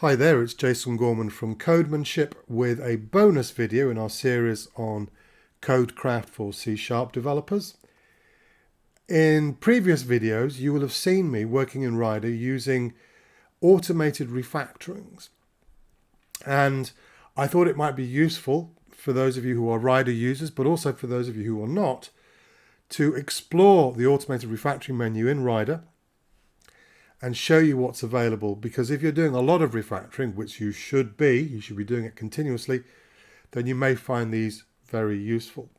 Hi there, it's Jason Gorman from Codemanship with a bonus video in our series on codecraft for C# developers. In previous videos, you will have seen me working in Rider using automated refactorings. And I thought it might be useful for those of you who are Rider users, but also for those of you who are not, to explore the automated refactoring menu in Rider and show you what's available, because if you're doing a lot of refactoring, which you should be doing it continuously, then you may find these very useful.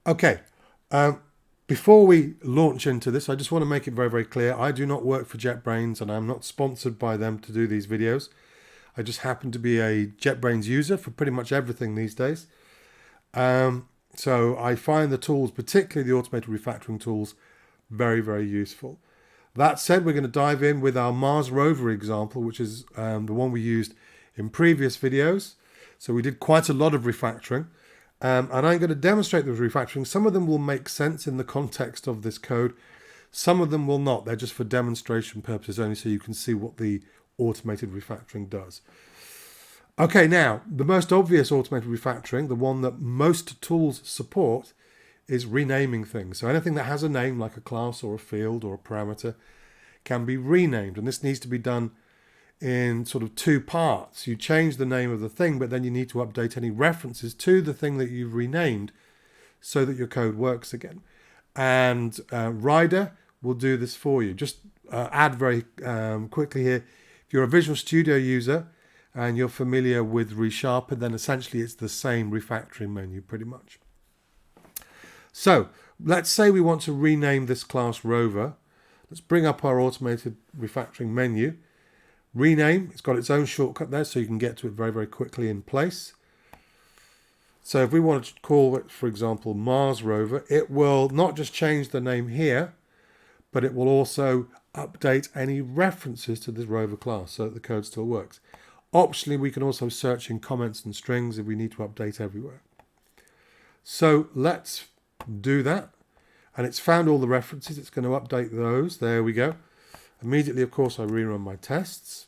Okay, before we launch into this, I just want to make it very, very clear. I do not work for JetBrains and I'm not sponsored by them to do these videos. I just happen to be a JetBrains user for pretty much everything these days. So I find the tools, particularly the automated refactoring tools, very, very useful. That said, we're going to dive in with our Mars rover example, which is the one we used in previous videos. So we did quite a lot of refactoring, and I'm going to demonstrate the refactoring. Some of them will make sense in the context of this code. Some of them will not. They're just for demonstration purposes only, so you can see what the automated refactoring does. Okay, now, the most obvious automated refactoring, the one that most tools support, is renaming things. So anything that has a name, like a class or a field or a parameter, can be renamed. And this needs to be done in sort of two parts. You change the name of the thing, but then you need to update any references to the thing that you've renamed so that your code works again. And Rider will do this for you. Just add very quickly here, if you're a Visual Studio user and you're familiar with ReSharpen, then essentially it's the same refactoring menu pretty much. So let's say we want to rename this class rover. Let's bring up our automated refactoring menu. Rename, it's got its own shortcut there, so you can get to it very, very quickly in place. So if we want to call it, for example, Mars rover, it will not just change the name here, but it will also update any references to this rover class so that the code still works. Optionally, we can also search in comments and strings if we need to update everywhere. So let's do that, and it's found all the references. It's going to update those. There we go. Immediately, of course, I rerun my tests.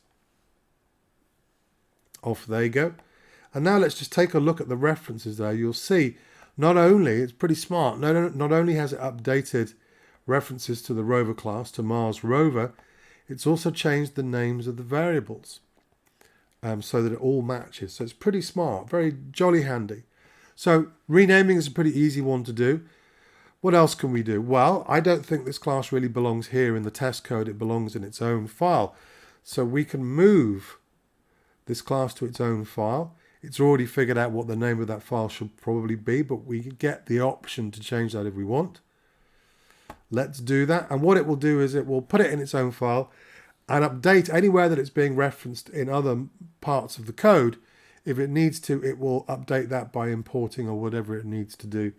Off they go. And now let's just take a look at the references there. You'll see not only, it's pretty smart, not only has it updated references to the rover class, to Mars rover, it's also changed the names of the variables so that it all matches. So it's pretty smart, very jolly handy. So renaming is a pretty easy one to do. What else can we do? Well, I don't think this class really belongs here in the test code. It belongs in its own file. So we can move this class to its own file. It's already figured out what the name of that file should probably be, but we get the option to change that if we want. Let's do that. And what it will do is it will put it in its own file and update anywhere that it's being referenced in other parts of the code. If it needs to, it will update that by importing or whatever it needs to do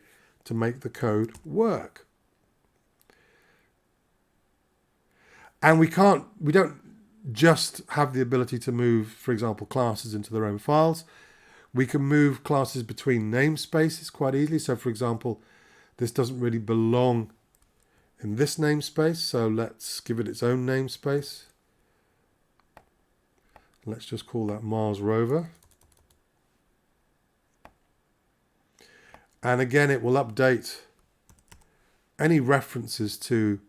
to make the code work. And we don't just have the ability to move, for example, classes into their own files. We can move classes between namespaces quite easily. So for example, this doesn't really belong in this namespace. So let's give it its own namespace. Let's just call that Mars rover. And again, it will update any references to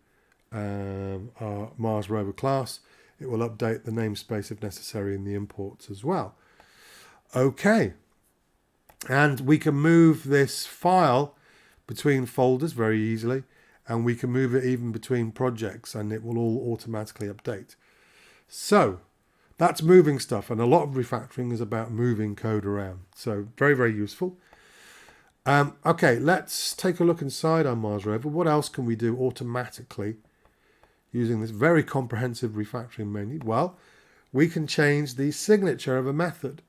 our Mars rover class. It will update the namespace if necessary in the imports as well. Okay. And we can move this file between folders very easily. And we can move it even between projects, and it will all automatically update. So that's moving stuff. And a lot of refactoring is about moving code around. So very, very useful. Okay, let's take a look inside our Mars rover. What else can we do automatically using this very comprehensive refactoring menu? Well, we can change the signature of a method.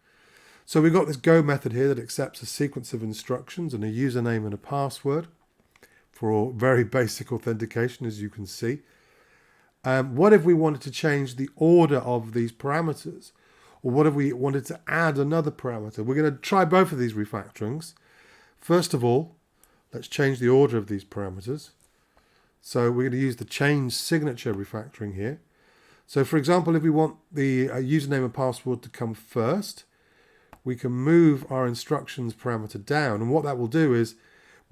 So we've got this go method here that accepts a sequence of instructions and a username and a password for very basic authentication, as you can see. What if we wanted to change the order of these parameters? Or what if we wanted to add another parameter? We're going to try both of these refactorings. First of all, let's change the order of these parameters. So we're going to use the change signature refactoring here. So for example, if we want the username and password to come first, we can move our instructions parameter down. And what that will do is,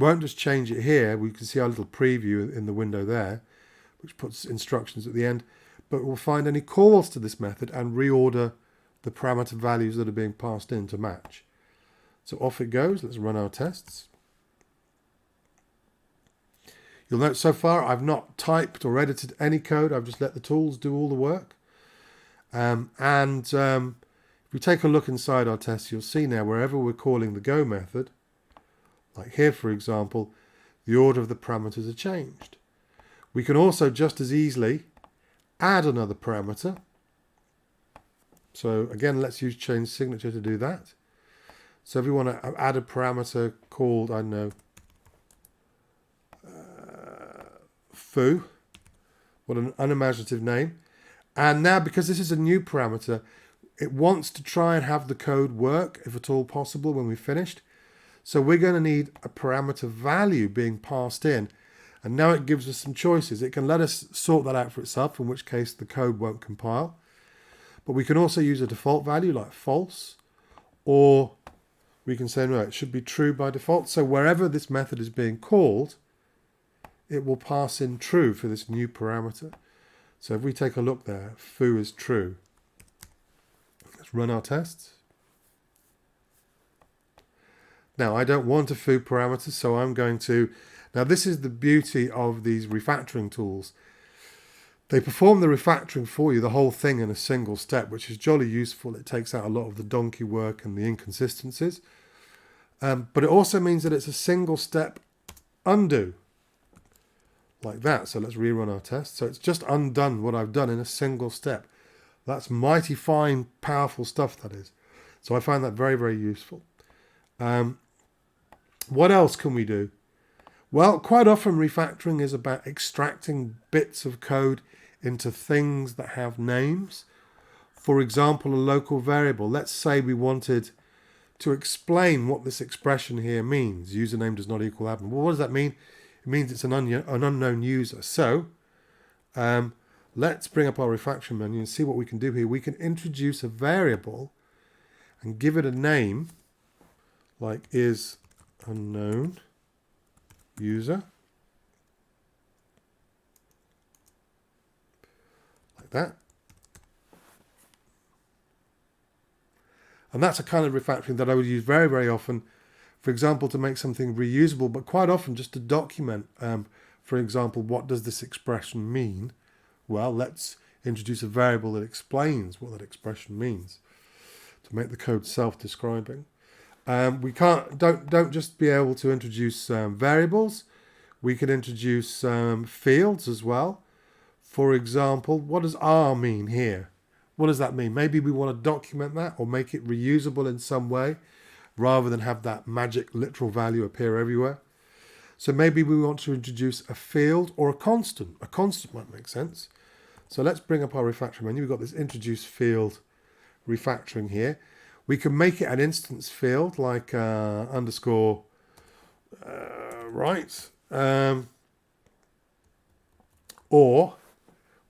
won't just change it here. We can see our little preview in the window there, which puts instructions at the end, but we'll find any calls to this method and reorder the parameter values that are being passed in to match. So off it goes. Let's run our tests. You'll note so far I've not typed or edited any code. I've just let the tools do all the work. If we take a look inside our tests, you'll see now wherever we're calling the go method, like here for example, the order of the parameters are changed. We can also just as easily add another parameter. So again, let's use change signature to do that. So if we want to add a parameter called, I don't know, foo, what an unimaginative name. And now because this is a new parameter, it wants to try and have the code work, if at all possible, when we've finished. So we're going to need a parameter value being passed in. And now it gives us some choices. It can let us sort that out for itself, in which case the code won't compile. But we can also use a default value like false, or we can say, no, it should be true by default. So wherever this method is being called, it will pass in true for this new parameter. So if we take a look there, foo is true. Let's run our tests. Now I don't want a foo parameter, so I'm going to, now this is the beauty of these refactoring tools. They perform the refactoring for you, the whole thing in a single step, which is jolly useful. It takes out a lot of the donkey work and the inconsistencies. But it also means that it's a single step undo. Like that. So let's rerun our test. So it's just undone what I've done in a single step. That's mighty fine, powerful stuff, that is. So I find that very, very useful. What else can we do? Well, quite often refactoring is about extracting bits of code into things that have names. For example, a local variable. Let's say we wanted to explain what this expression here means. Username does not equal admin. Well, what does that mean? It means it's an unknown user. So let's bring up our refactoring menu and see what we can do here. We can introduce a variable and give it a name like is unknown user. Like that. And that's a kind of refactoring that I would use very, very often. For example, to make something reusable, but quite often just to document, for example, what does this expression mean? Well, let's introduce a variable that explains what that expression means to make the code self-describing. We don't just be able to introduce variables. We can introduce fields as well. For example, what does R mean here? What does that mean? Maybe we want to document that or make it reusable in some way, rather than have that magic literal value appear everywhere. So maybe we want to introduce a field or a constant. A constant might make sense. So let's bring up our refactoring menu. We've got this introduce field refactoring here. We can make it an instance field like underscore right. Or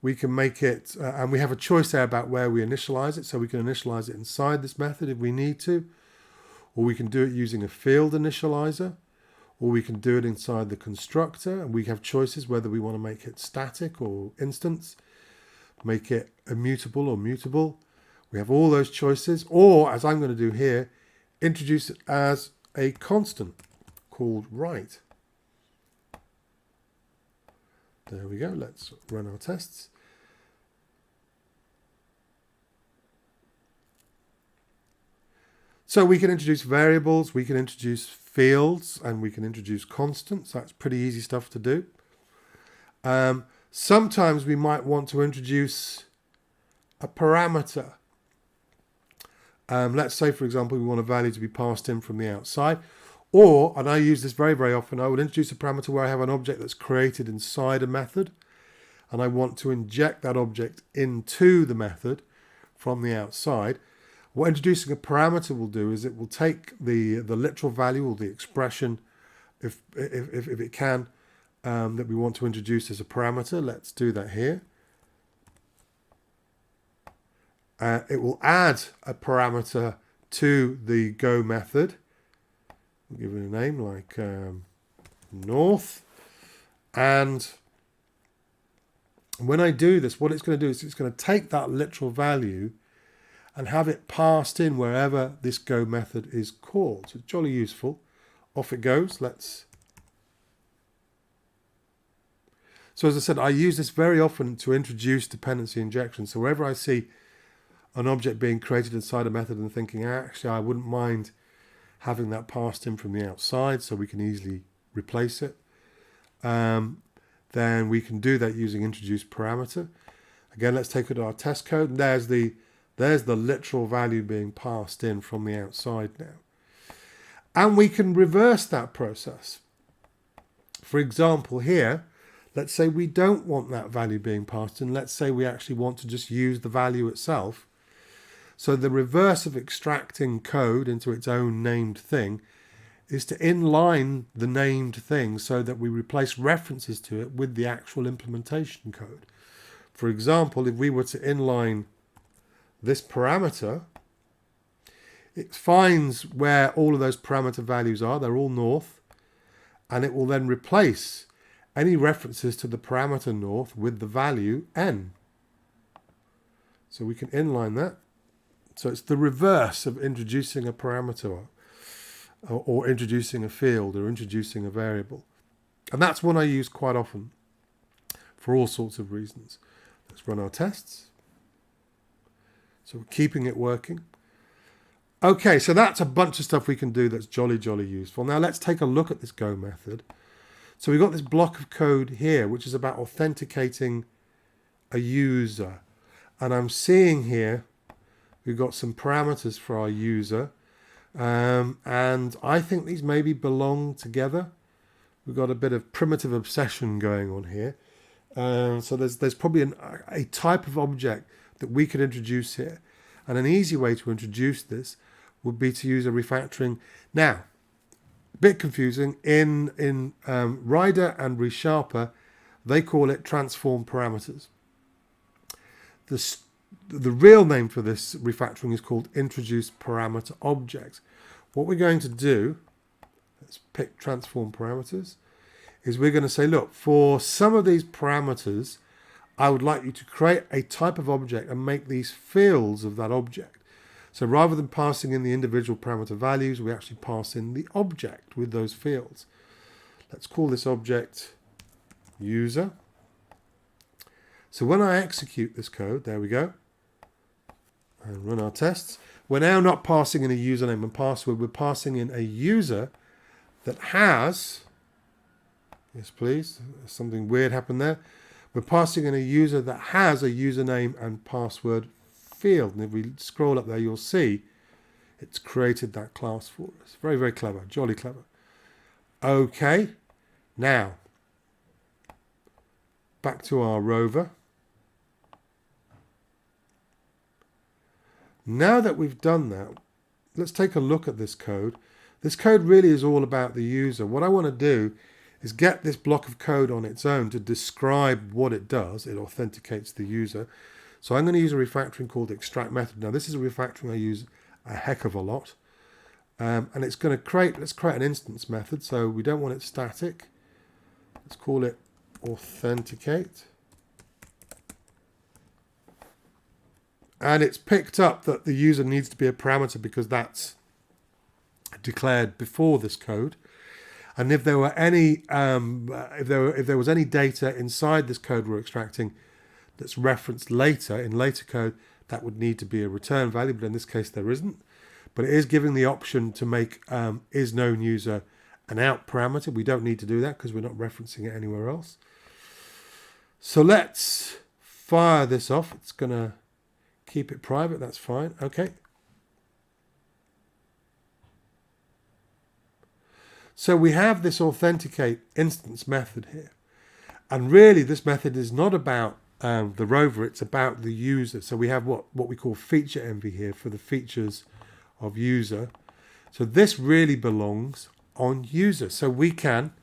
we can make it, and we have a choice there about where we initialize it. So we can initialize it inside this method if we need to. Or we can do it using a field initializer, or we can do it inside the constructor, and we have choices whether we want to make it static or instance, make it immutable or mutable. We have all those choices, or as I'm going to do here, introduce it as a constant called right. There we go. Let's run our tests. So we can introduce variables, we can introduce fields, and we can introduce constants. That's pretty easy stuff to do. Sometimes we might want to introduce a parameter. Let's say, for example, we want a value to be passed in from the outside. Or, and I use this very, very often, I would introduce a parameter where I have an object that's created inside a method, and I want to inject that object into the method from the outside. What introducing a parameter will do is it will take the literal value or the expression, if it can, that we want to introduce as a parameter. Let's do that here. It will add a parameter to the go method. We'll give it a name like north. And when I do this, what it's going to do is it's going to take that literal value and have it passed in wherever this go method is called. So it's jolly useful. Off it goes. So as I said, I use this very often to introduce dependency injection. So wherever I see an object being created inside a method and thinking, actually, I wouldn't mind having that passed in from the outside so we can easily replace it, then we can do that using introduce parameter. Again, let's take it to our test code. And there's the literal value being passed in from the outside now. And we can reverse that process. For example, here, let's say we don't want that value being passed in. Let's say we actually want to just use the value itself. So the reverse of extracting code into its own named thing is to inline the named thing so that we replace references to it with the actual implementation code. For example, if we were to inline this parameter, it finds where all of those parameter values are. They're all north. And it will then replace any references to the parameter north with the value n. So we can inline that. So it's the reverse of introducing a parameter or introducing a field or introducing a variable. And that's one I use quite often for all sorts of reasons. Let's run our tests. So we're keeping it working. Okay, so that's a bunch of stuff we can do that's jolly useful. Now let's take a look at this go method. So we've got this block of code here, which is about authenticating a user. And I'm seeing here, we've got some parameters for our user. And I think these maybe belong together. We've got a bit of primitive obsession going on here. So there's probably a type of object that we could introduce here. And an easy way to introduce this would be to use a refactoring. Now, a bit confusing. In Rider and ReSharper, they call it transform parameters. The real name for this refactoring is called introduce parameter objects. What we're going to do, let's pick transform parameters, is we're going to say, look, for some of these parameters, I would like you to create a type of object and make these fields of that object. So rather than passing in the individual parameter values, we actually pass in the object with those fields. Let's call this object user. So when I execute this code, there we go, and run our tests, we're now not passing in a username and password, we're passing in a user that has, yes please, something weird happened there. We're passing in a user that has a username and password field. And if we scroll up there, you'll see it's created that class for us. Very clever, jolly clever. Okay, now back to our rover. Now that we've done that, let's take a look at this code. This code really is all about the user. What I want to do is get this block of code on its own to describe what it does. It authenticates the user. So I'm going to use a refactoring called extract method. Now this is a refactoring I use a heck of a lot. And it's going to let's create an instance method. So we don't want it static. Let's call it authenticate. And it's picked up that the user needs to be a parameter because that's declared before this code. And if there were any, if there was any data inside this code we're extracting that's referenced later in later code, that would need to be a return value. But in this case, there isn't. But it is giving the option to make is known user an out parameter. We don't need to do that because we're not referencing it anywhere else. So let's fire this off. It's going to keep it private. That's fine. Okay. So we have this authenticate instance method here. And really this method is not about the rover, it's about the user. So we have what we call feature envy here for the features of user. So this really belongs on user. So we can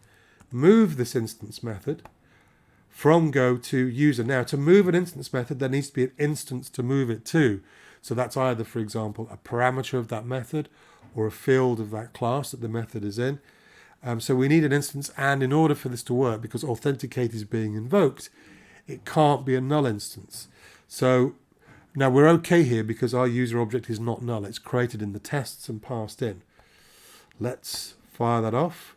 move this instance method from Go to user. Now to move an instance method, there needs to be an instance to move it to. So that's either, for example, a parameter of that method or a field of that class that the method is in. So we need an instance, and in order for this to work, because authenticate is being invoked, it can't be a null instance. So now we're okay here because our user object is not null. It's created in the tests and passed in. Let's fire that off.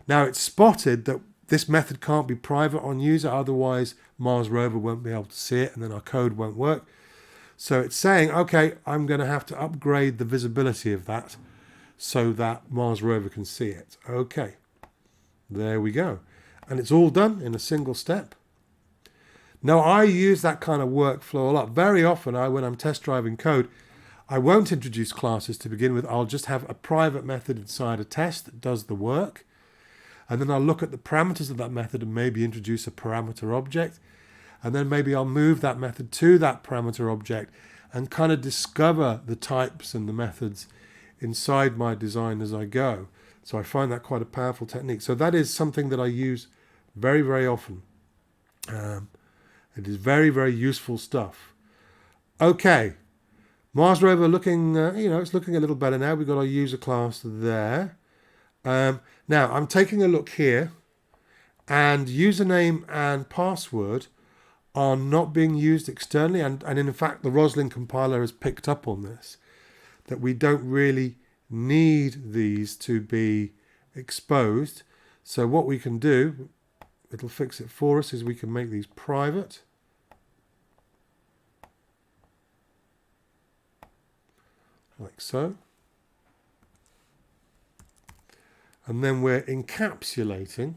Now it's spotted that this method can't be private on user, otherwise Mars rover won't be able to see it and then our code won't work. So it's saying, okay, I'm going to have to upgrade the visibility of that so that Mars rover can see it. Okay, there we go. And it's all done in a single step. Now I use that kind of workflow a lot. Very often when I'm test driving code, I won't introduce classes to begin with. I'll just have a private method inside a test that does the work. And then I'll look at the parameters of that method and maybe introduce a parameter object. And then maybe I'll move that method to that parameter object and kind of discover the types and the methods inside my design as I go. So I find that quite a powerful technique. So that is something that I use very, very often. It is very, very useful stuff. Okay, Mars rover looking, it's looking a little better now. We've got our user class there. Now I'm taking a look here, and username and password are not being used externally, and in fact the Roslyn compiler has picked up on this, that we don't really need these to be exposed. So what we can do, it'll fix it for us, is we can make these private. Like so. And then we're encapsulating,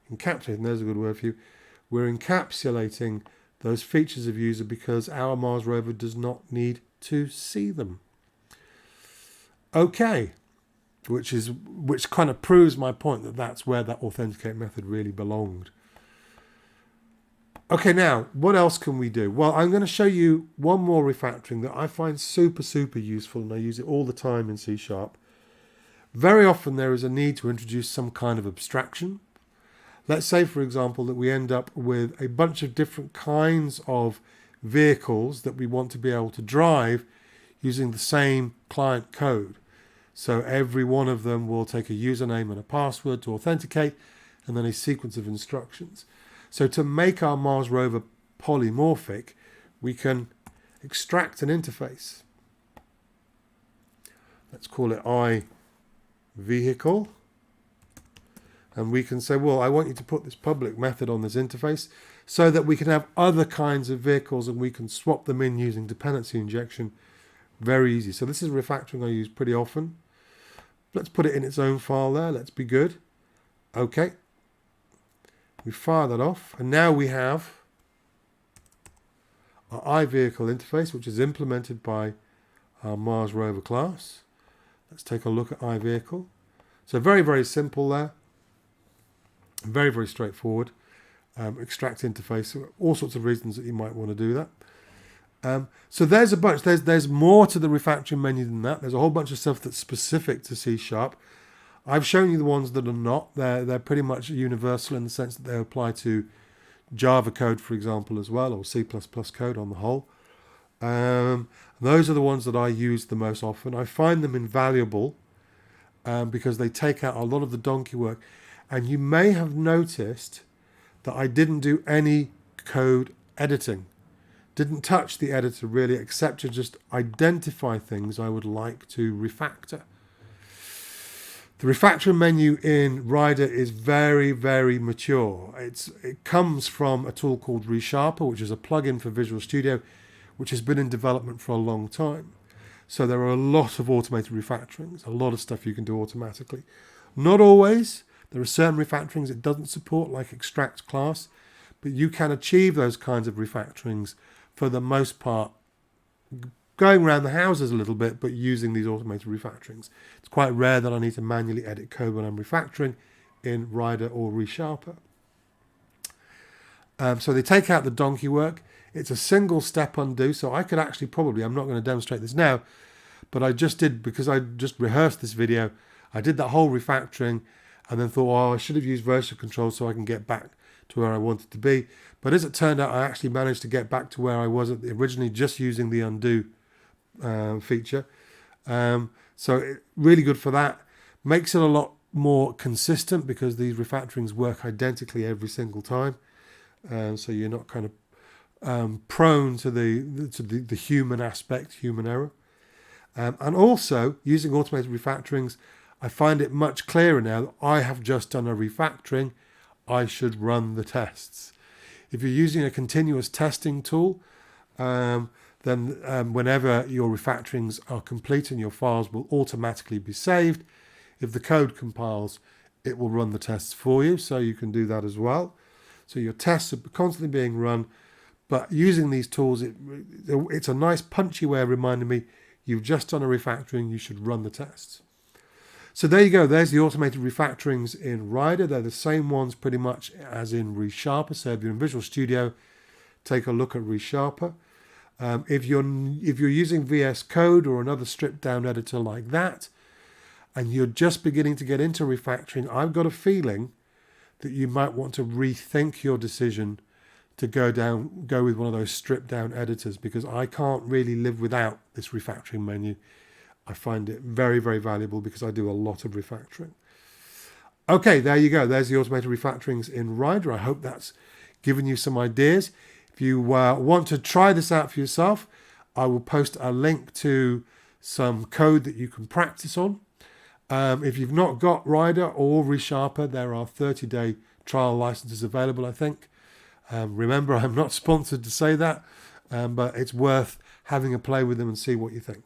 there's a good word for you, we're encapsulating those features of user because our Mars rover does not need to see them. Okay, which kind of proves my point that that's where that authenticate method really belonged. Okay, now, what else can we do? Well, I'm going to show you one more refactoring that I find super, super useful, and I use it all the time in C#. Very often there is a need to introduce some kind of abstraction. Let's say, for example, that we end up with a bunch of different kinds of vehicles that we want to be able to drive using the same client code. So every one of them will take a username and a password to authenticate, and then a sequence of instructions. So to make our Mars rover polymorphic, we can extract an interface. Let's call it iVehicle. And we can say, well, I want you to put this public method on this interface so that we can have other kinds of vehicles and we can swap them in using dependency injection. Very easy. So this is a refactoring I use pretty often. Let's put it in its own file there. Let's be good. Okay. We fire that off. And now we have our iVehicle interface, which is implemented by our Mars rover class. Let's take a look at iVehicle. So very, very simple there. Very, very straightforward. Extract interface. All sorts of reasons that you might want to do that. So there's a bunch. There's more to the refactoring menu than that. There's a whole bunch of stuff that's specific to C#. I've shown you the ones that are not. They're pretty much universal in the sense that they apply to Java code, for example, as well, or C++ code on the whole. Those are the ones that I use the most often. I find them invaluable because they take out a lot of the donkey work. And you may have noticed that I didn't do any code editing. Didn't touch the editor really, except to just identify things I would like to refactor. The refactoring menu in Rider is very, very mature. It comes from a tool called ReSharper, which is a plugin for Visual Studio, which has been in development for a long time. So there are a lot of automated refactorings, a lot of stuff you can do automatically. Not always. There are certain refactorings it doesn't support, like extract class, but you can achieve those kinds of refactorings for the most part, going around the houses a little bit, but using these automated refactorings. It's quite rare that I need to manually edit code when I'm refactoring in Rider or ReSharper. So they take out the donkey work. It's a single step undo, so I could actually probably, I'm not going to demonstrate this now, but I just did, because I just rehearsed this video, I did that whole refactoring and then thought, oh, I should have used version control so I can get back to where I wanted to be. But as it turned out, I actually managed to get back to where I was originally, just using the undo feature. So really good for that. Makes it a lot more consistent because these refactorings work identically every single time. So you're not kind of prone to the human aspect, human error. And also, using automated refactorings, I find it much clearer now that I have just done a refactoring. I should run the tests. If you're using a continuous testing tool, then whenever your refactorings are complete and your files will automatically be saved, if the code compiles, it will run the tests for you, so you can do that as well. So your tests are constantly being run, but using these tools, it's a nice punchy way of reminding me, you've just done a refactoring, you should run the tests. So there you go, there's the automated refactorings in Rider. They're the same ones pretty much as in ReSharper. So if you're in Visual Studio, take a look at ReSharper. If you're using VS Code or another stripped down editor like that, and you're just beginning to get into refactoring, I've got a feeling that you might want to rethink your decision to go with one of those stripped down editors, because I can't really live without this refactoring menu. I find it very, very valuable because I do a lot of refactoring. Okay, there you go. There's the automated refactorings in Rider. I hope that's given you some ideas. If you want to try this out for yourself, I will post a link to some code that you can practice on. If you've not got Rider or ReSharper, there are 30-day trial licenses available, I think. Remember, I'm not sponsored to say that, but it's worth having a play with them and see what you think.